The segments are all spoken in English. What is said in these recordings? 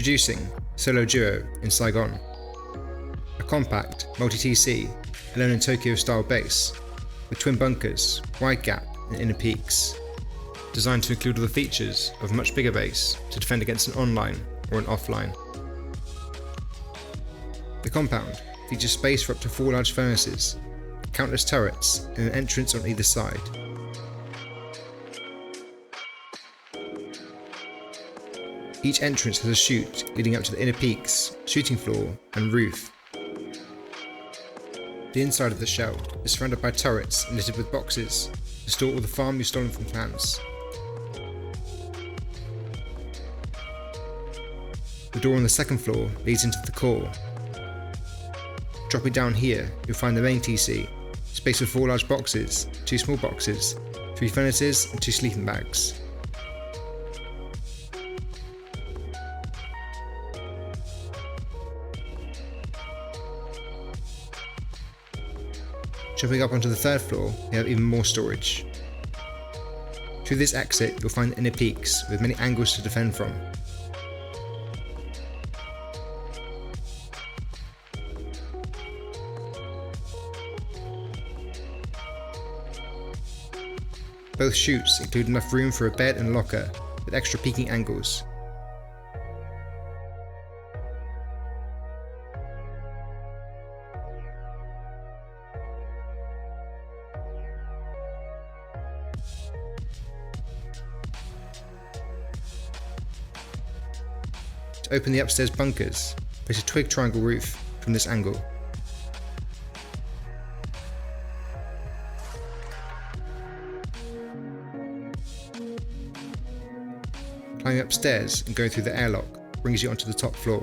Introducing Solo Duo in SAIGON, a compact, multi-TC, alone in Tokyo style base, with twin bunkers, wide gap and inner peaks, designed to include all the features of a much bigger base to defend against an online or an offline. The compound features space for up to 4 large furnaces, countless turrets and an entrance on either side. Each entrance has a chute leading up to the inner peaks, shooting floor and roof. The inside of the shell is surrounded by turrets and littered with boxes to store all the farm you've stolen from clans. The door on the second floor leads into the core. Dropping down here, you'll find the main TC, space with 4 large boxes, 2 small boxes, 3 furnaces and 2 sleeping bags. Jumping up onto the third floor, you have even more storage. Through this exit, you'll find the inner peaks with many angles to defend from. Both chutes include enough room for a bed and locker, with extra peeking angles. To open the upstairs bunkers, place a twig triangle roof from this angle. Climbing upstairs and going through the airlock brings you onto the top floor.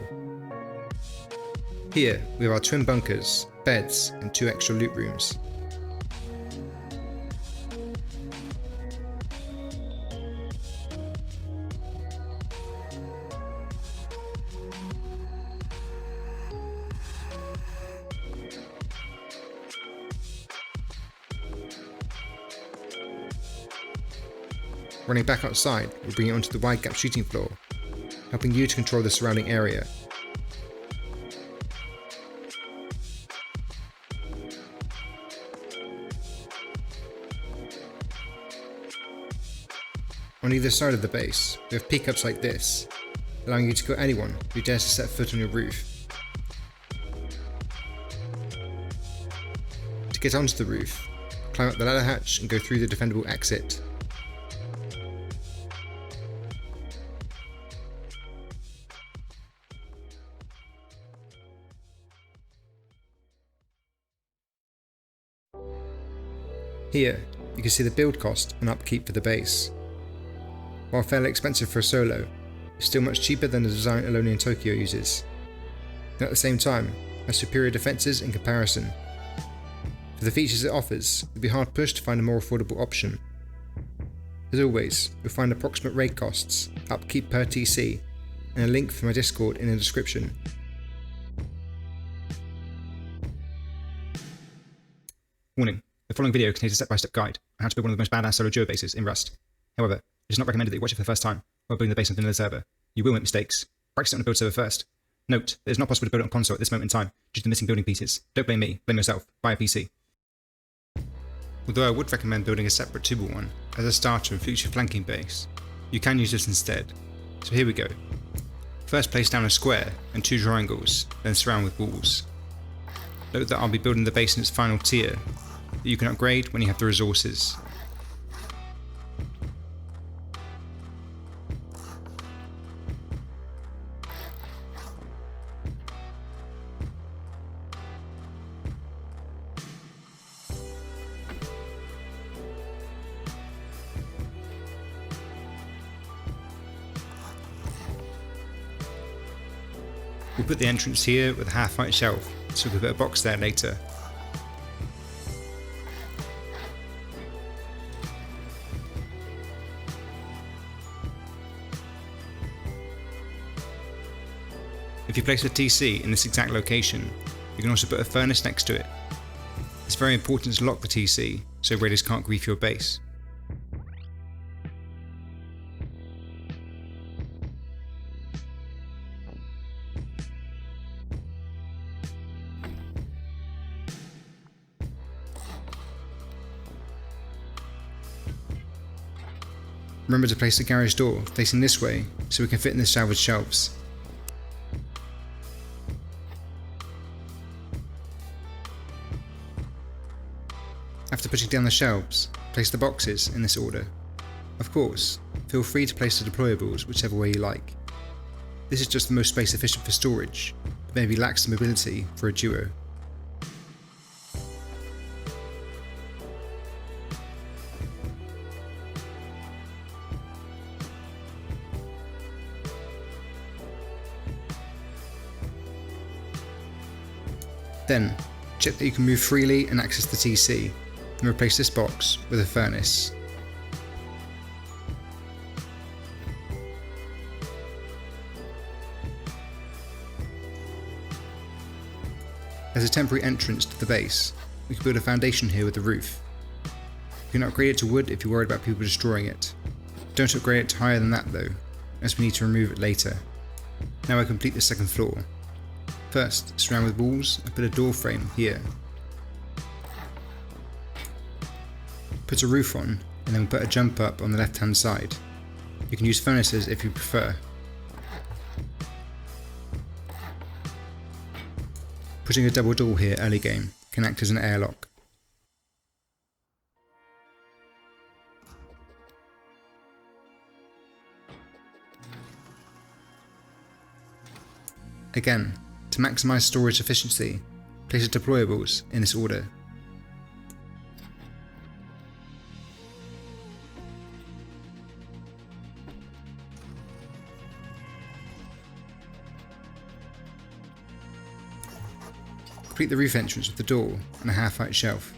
Here we have our twin bunkers, beds and 2 extra loot rooms. Running back outside will bring you onto the wide gap shooting floor, helping you to control the surrounding area. On either side of the base, we have peak-ups like this, allowing you to kill anyone who dares to set foot on your roof. To get onto the roof, climb up the ladder hatch and go through the defendable exit. Here, you can see the build cost and upkeep for the base. While fairly expensive for a solo, it's still much cheaper than the design Alone in Tokyo uses, and at the same time, has superior defences in comparison. For the features it offers, you'll be hard pushed to find a more affordable option. As always, you'll find approximate raid costs, upkeep per TC, and a link for my Discord in the description. Warning. The following video contains a step-by-step guide on how to build one of the most badass solo duo bases in Rust. However, it is not recommended that you watch it for the first time while building the base on the vanilla server. You will make mistakes. Practice it on a build server first. Note that it is not possible to build it on console at this moment in time due to the missing building pieces. Don't blame me, blame yourself. Buy a PC. Although I would recommend building a separate tubal one as a starter and future flanking base, you can use this instead. So here we go. First place down a square and 2 triangles, then surround with walls. Note that I'll be building the base in its final tier, that you can upgrade when you have the resources. We'll put the entrance here with a half-height shelf, so we can put a box there later. If you place a TC in this exact location, you can also put a furnace next to it. It's very important to lock the TC so raiders can't grief your base. Remember to place the garage door facing this way so we can fit in the salvage shelves. After putting down the shelves, place the boxes in this order. Of course, feel free to place the deployables whichever way you like. This is just the most space efficient for storage, but maybe lacks the mobility for a duo. Then, check that you can move freely and access the TC, and replace this box with a furnace. As a temporary entrance to the base, we can build a foundation here with a roof. You can upgrade it to wood if you're worried about people destroying it. Don't upgrade it to higher than that though, as we need to remove it later. Now I complete the second floor. First, surround with walls and put a door frame here. Put a roof on, and then put a jump up on the left hand side. You can use furnaces if you prefer. Putting a double door here early game can act as an airlock. Again, to maximise storage efficiency, place the deployables in this order. Complete the roof entrance with the door and a half-height shelf.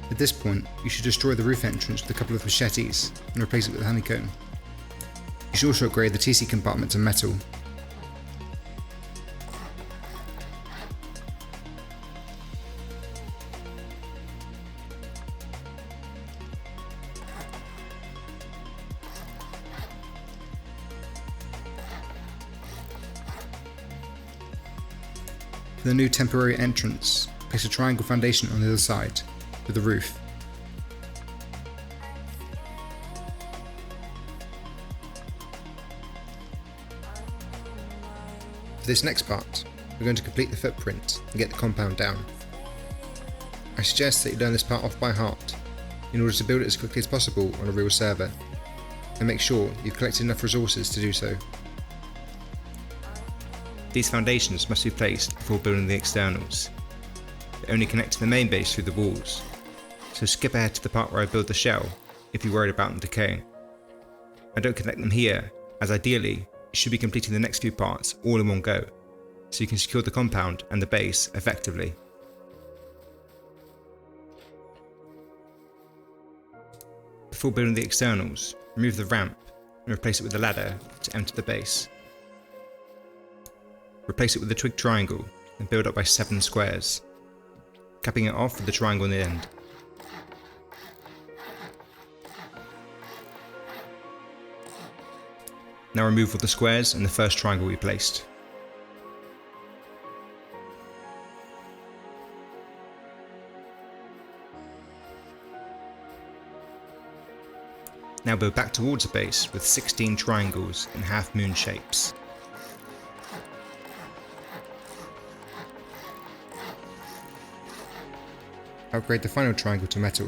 At this point, you should destroy the roof entrance with a couple of machetes and replace it with a honeycomb. You should also upgrade the TC compartment to metal. For the new temporary entrance, place a triangle foundation on the other side, with the roof. For this next part, we're going to complete the footprint and get the compound down. I suggest that you learn this part off by heart, in order to build it as quickly as possible on a real server, and make sure you've collected enough resources to do so. These foundations must be placed before building the externals. They only connect to the main base through the walls, so skip ahead to the part where I build the shell if you're worried about them decaying. I don't connect them here, as ideally you should be completing the next few parts all in one go, so you can secure the compound and the base effectively. Before building the externals, remove the ramp and replace it with a ladder to enter the base. Replace it with a twig triangle and build up by 7 squares, capping it off with the triangle on the end. Now remove all the squares and the first triangle we placed. Now build back towards the base with 16 triangles in half moon shapes. Upgrade the final triangle to metal.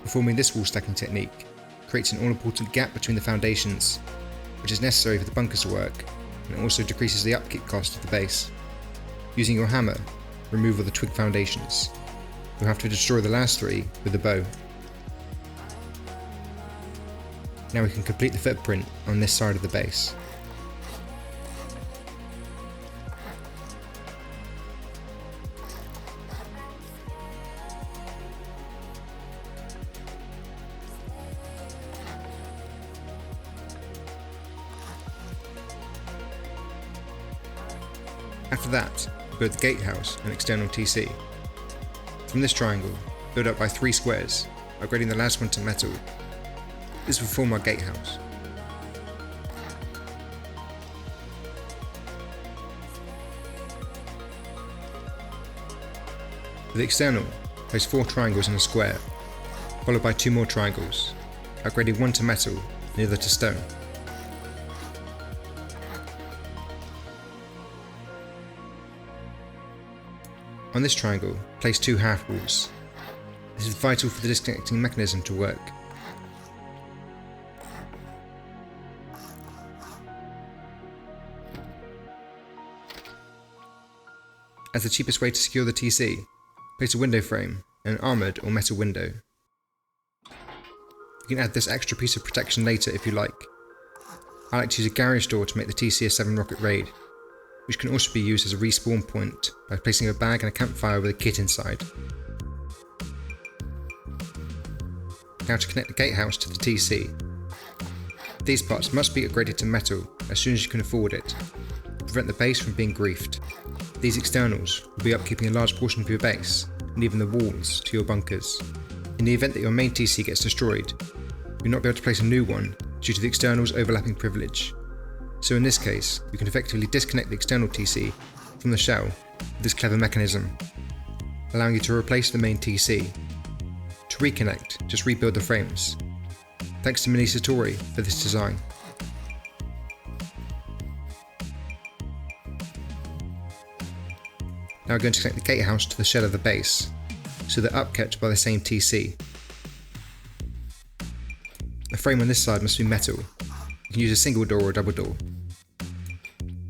Performing this wall stacking technique creates an all-important gap between the foundations, which is necessary for the bunkers to work, and it also decreases the upkeep cost of the base. Using your hammer, remove all the twig foundations. You'll have to destroy the last 3 with a bow. Now we can complete the footprint on this side of the base. After that, build the gatehouse and external TC. From this triangle, build up by 3 squares, upgrading the last one to metal. This will form our gatehouse. For the external, place 4 triangles in a square, followed by 2 more triangles, upgrading one to metal and the other to stone. On this triangle, place 2 half walls. This is vital for the disconnecting mechanism to work. As the cheapest way to secure the TC, place a window frame and an armoured or metal window. You can add this extra piece of protection later if you like. I like to use a garage door to make the TC a 7 rocket raid, which can also be used as a respawn point by placing a bag and a campfire with a kit inside. Now to connect the gatehouse to the TC. These parts must be upgraded to metal as soon as you can afford it, to prevent the base from being griefed. These externals will be upkeeping a large portion of your base, and even the walls to your bunkers. In the event that your main TC gets destroyed, you'll not be able to place a new one due to the external's overlapping privilege. So in this case, you can effectively disconnect the external TC from the shell with this clever mechanism, allowing you to replace the main TC. To reconnect, just rebuild the frames. Thanks to Mini Satori for this design. Now we're going to connect the gatehouse to the shell of the base, so they're upkept by the same TC. The frame on this side must be metal. You can use a single door or a double door.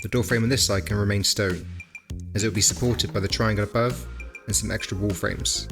The door frame on this side can remain stone, as it will be supported by the triangle above and some extra wall frames.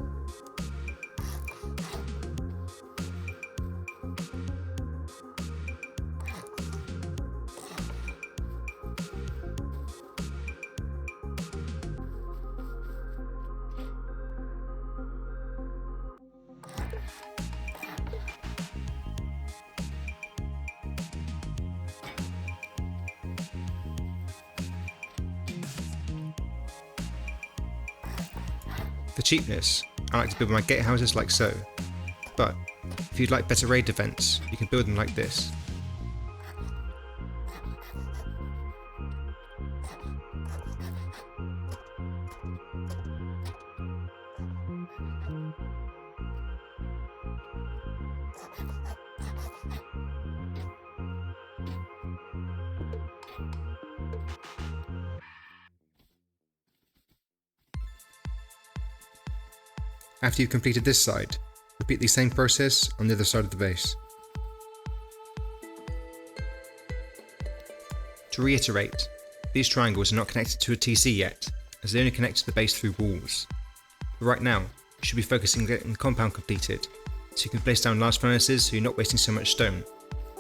For cheapness, I like to build my gatehouses like so, but if you'd like better raid defense, you can build them like this. After you've completed this side, repeat the same process on the other side of the base. To reiterate, these triangles are not connected to a TC yet, as they only connect to the base through walls. But right now, you should be focusing on getting the compound completed, so you can place down large furnaces so you're not wasting so much stone,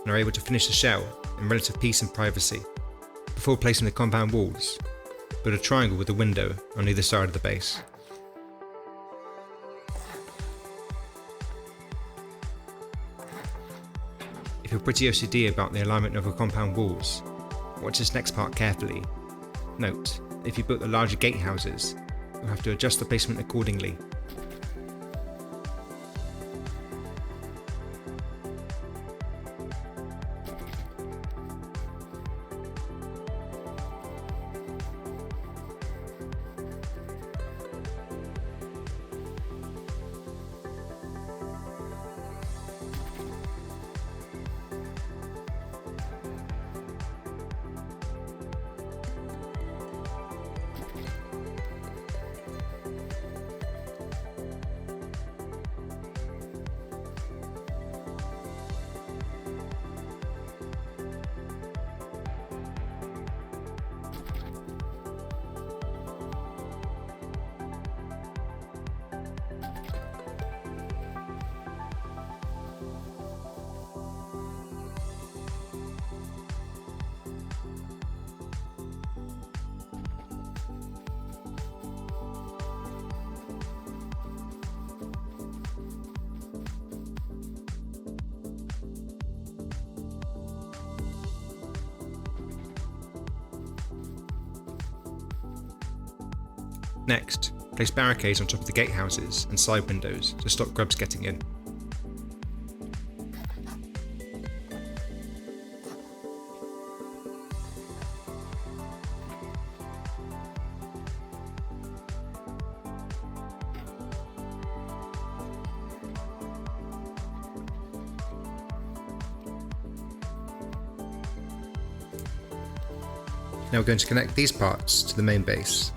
and are able to finish the shell in relative peace and privacy. Before placing the compound walls, build a triangle with a window on either side of the base. If you're pretty OCD about the alignment of your compound walls, watch this next part carefully. Note, if you built the larger gatehouses, you'll have to adjust the placement accordingly. Next, place barricades on top of the gatehouses and side windows to stop grubs getting in. Now we're going to connect these parts to the main base.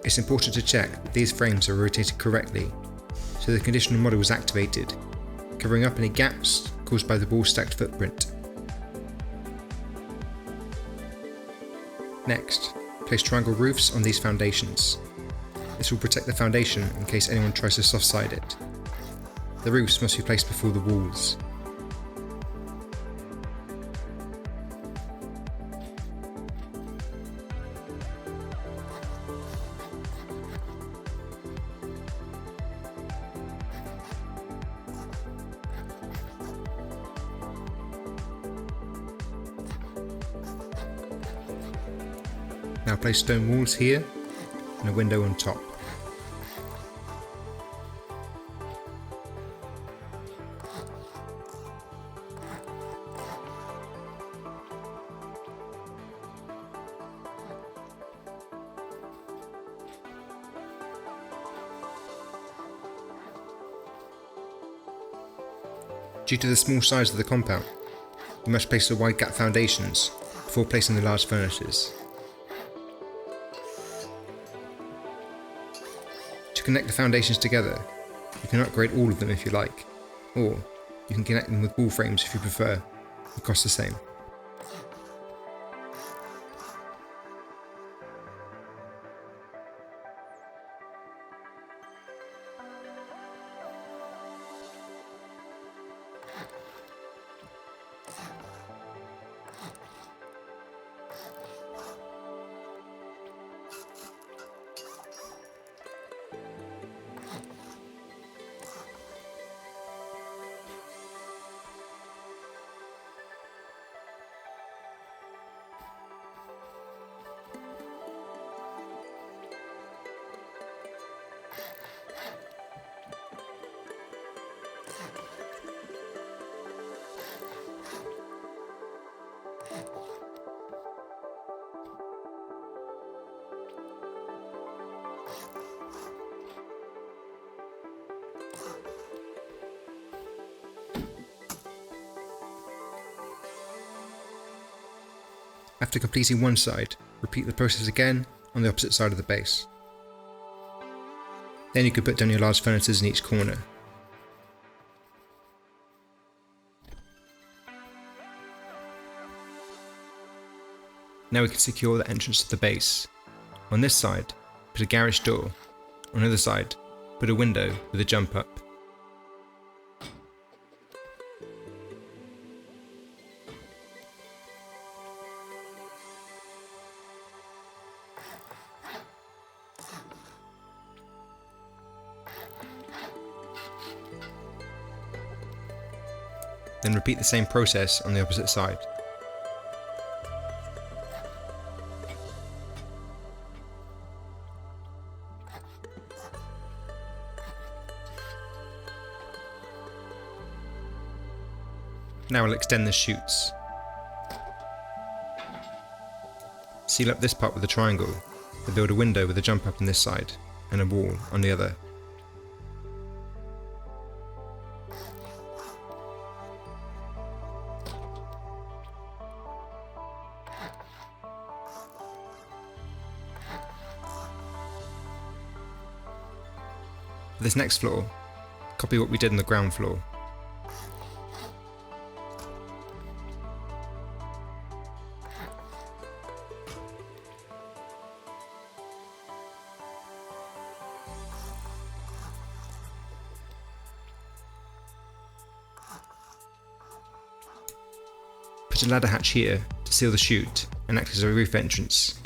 It's important to check that these frames are rotated correctly, so the conditional model is activated, covering up any gaps caused by the Wallstack footprint. Next, place triangle roofs on these foundations. This will protect the foundation in case anyone tries to soft side it. The roofs must be placed before the walls. Now place stone walls here and a window on top. Due to the small size of the compound, you must place the wide gap foundations before placing the large furnaces. To connect the foundations together, you can upgrade all of them if you like, or you can connect them with wall frames if you prefer. They cost the same. After completing one side, repeat the process again on the opposite side of the base. Then you can put down your large furnaces in each corner. Now we can secure the entrance to the base. On this side, put a garage door. On the other side, put a window with a jump up. Then repeat the same process on the opposite side. Now we'll extend the chutes. Seal up this part with a triangle, and build a window with a jump up on this side, and a wall on the other. For this next floor, copy what we did on the ground floor. Put a ladder hatch here to seal the chute and act as a roof entrance.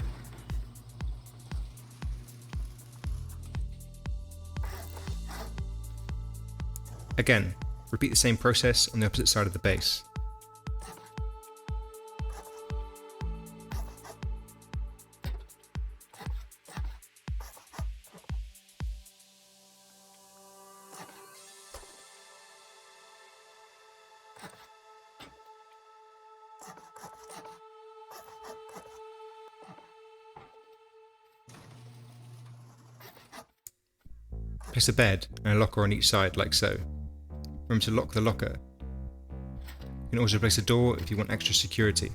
Again, repeat the same process on the opposite side of the base. Place a bed and a locker on each side like so. Remember to lock the locker. You can also place a door if you want extra security.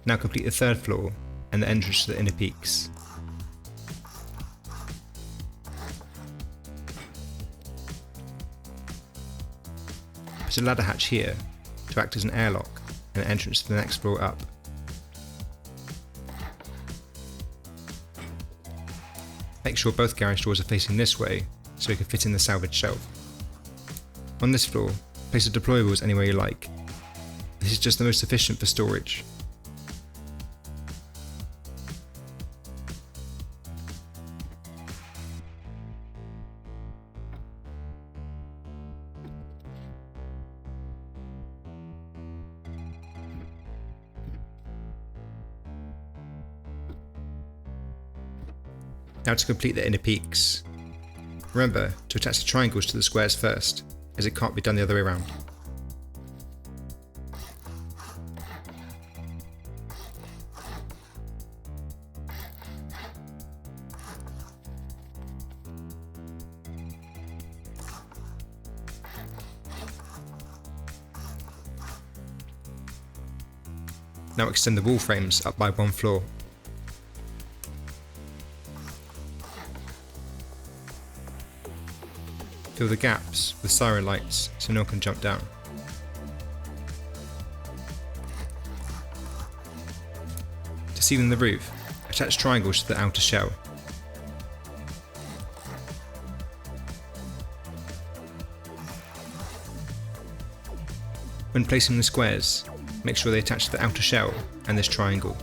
Now complete the third floor and the entrance to the inner peaks. Put a ladder hatch here to act as an airlock and an entrance to the next floor up. Make sure both garage doors are facing this way so we can fit in the salvage shelf. On this floor, place the deployables anywhere you like. This is just the most efficient for storage. Now to complete the inner peaks. Remember to attach the triangles to the squares first, as it can't be done the other way around. Now extend the wall frames up by 1 floor. Fill the gaps with siren lights so no one can jump down. To ceiling the roof, attach triangles to the outer shell. When placing the squares, make sure they attach to the outer shell and this triangle.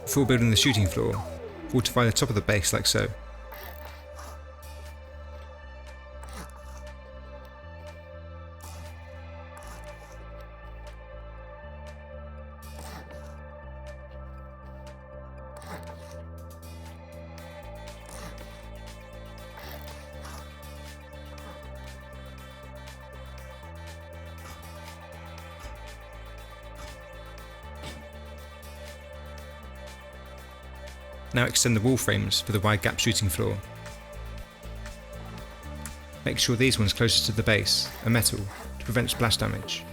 Before building the shooting floor, fortify the top of the base like so. Now extend the wall frames for the wide gap shooting floor. Make sure these ones closest to the base are metal to prevent splash damage.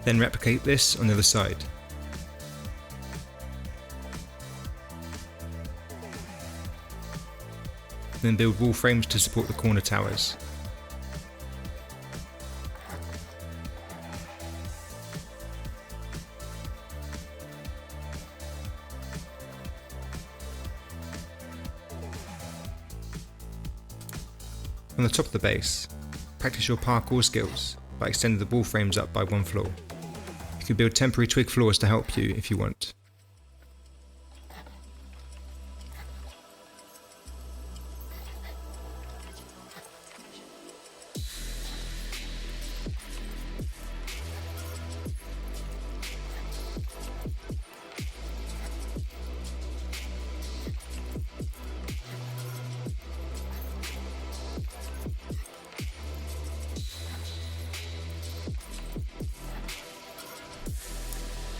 Then replicate this on the other side. Then build wall frames to support the corner towers. On the top of the base, practice your parkour skills by extending the wall frames up by 1 floor. You can build temporary twig floors to help you if you want.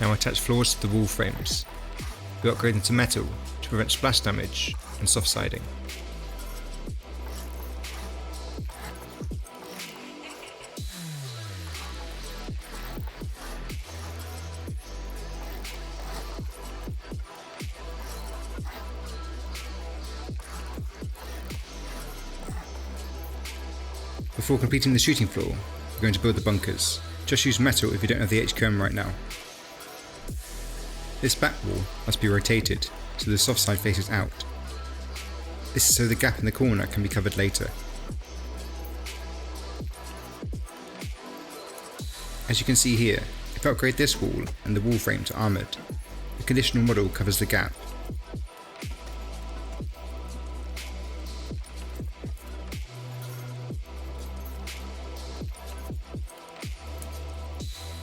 Now attach floors to the wall frames. We upgrade them to metal to prevent splash damage and soft siding. Before completing the shooting floor, we're going to build the bunkers. Just use metal if you don't have the HQM right now. This back wall must be rotated so the soft side faces out. This is so the gap in the corner can be covered later. As you can see here, if I upgrade this wall and the wall frame to armoured, the conditional model covers the gap.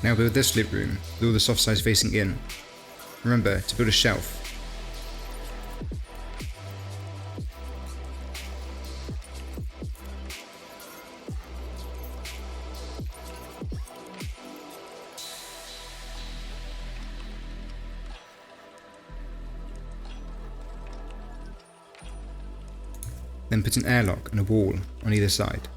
Now build this loop room with all the soft sides facing in. Remember to build a shelf. Then put an airlock and a wall on either side.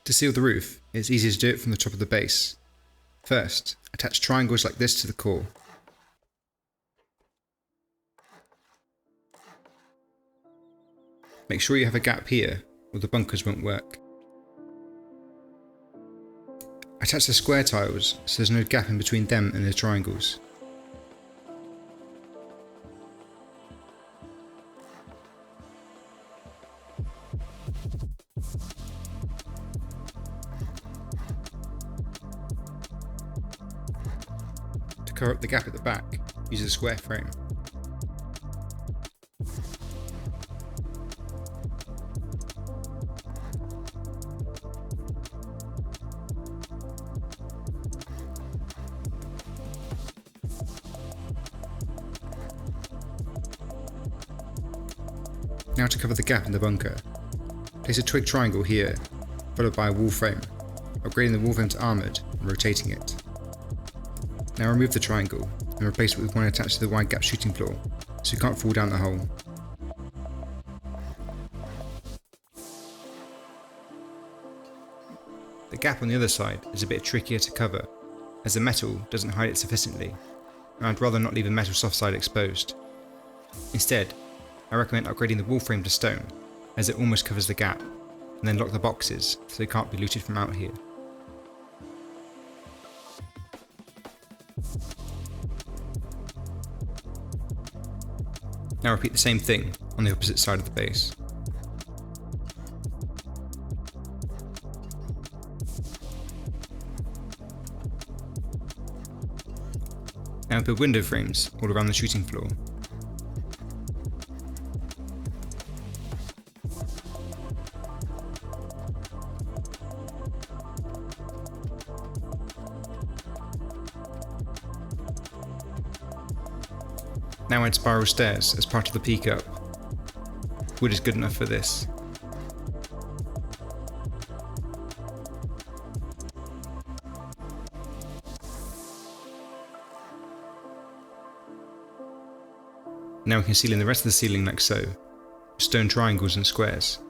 To seal the roof, it's easier to do it from the top of the base. First, attach triangles like this to the core. Make sure you have a gap here, or the bunkers won't work. Attach the square tiles so there's no gap in between them and the triangles. To cover up the gap at the back, use a square frame. Now to cover the gap in the bunker. Place a twig triangle here, followed by a wall frame, upgrading the wall frame to armoured and rotating it. Now remove the triangle and replace it with one attached to the wide gap shooting floor, so you can't fall down the hole. The gap on the other side is a bit trickier to cover, as the metal doesn't hide it sufficiently, and I'd rather not leave the metal soft side exposed. Instead, I recommend upgrading the wall frame to stone, as it almost covers the gap, and then lock the boxes so they can't be looted from out here. Now repeat the same thing on the opposite side of the base. Now build window frames all around the shooting floor. Now add spiral stairs as part of the peak up. Wood is good enough for this. Now we can seal in the rest of the ceiling like so, with stone triangles and squares.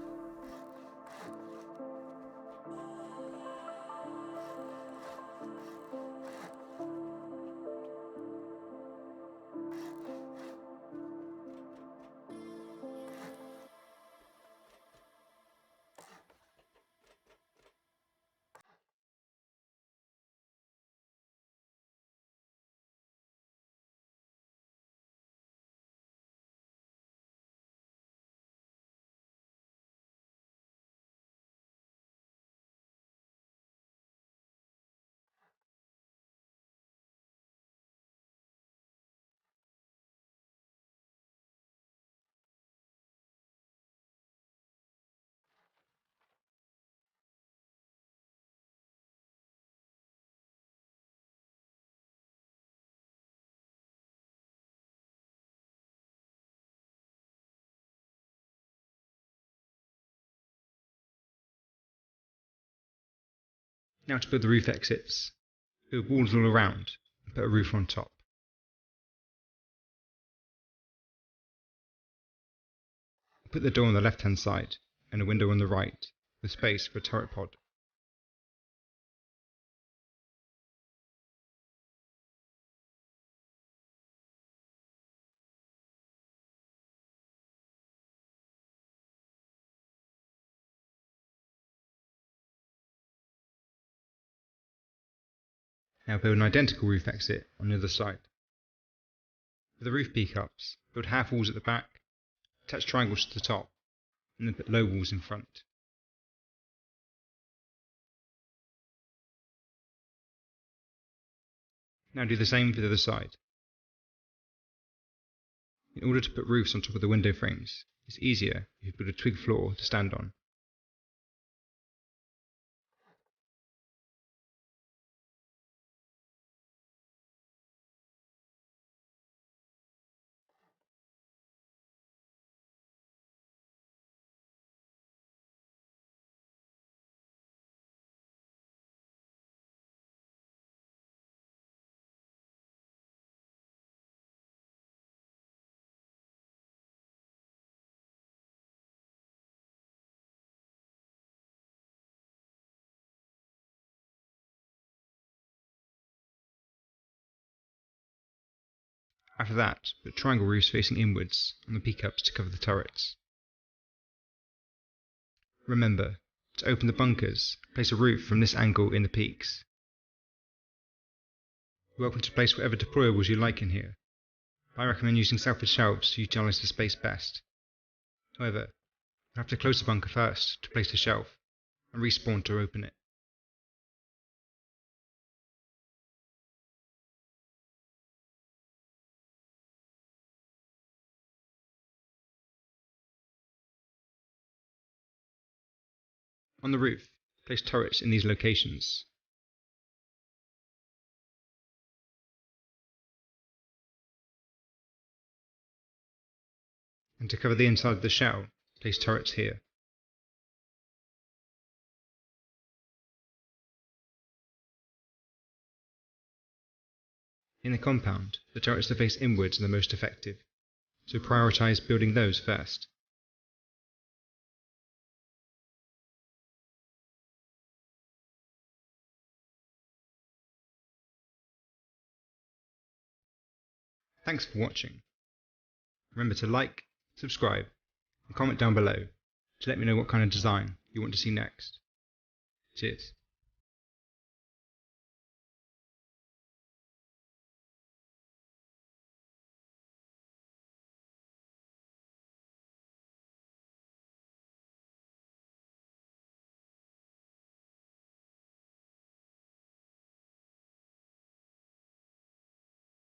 Now to build the roof exits. Build walls all around and put a roof on top. Put the door on the left hand side and a window on the right, with space for a turret pod. Now build an identical roof exit on the other side. For the roof peak ups, build half walls at the back, attach triangles to the top, and then put low walls in front. Now do the same for the other side. In order to put roofs on top of the window frames, it's easier if you build a twig floor to stand on. After that, put triangle roofs facing inwards on the peak ups to cover the turrets. Remember, to open the bunkers, place a roof from this angle in the peaks. You're welcome to place whatever deployables you like in here, but I recommend using selfless shelves to utilise the space best. However, you have to close the bunker first to place the shelf, and respawn to open it. On the roof, place turrets in these locations. And to cover the inside of the shell, place turrets here. In the compound, the turrets that face inwards are the most effective, so prioritise building those first. Thanks for watching. Remember to like, subscribe, and comment down below to let me know what kind of design you want to see next. Cheers.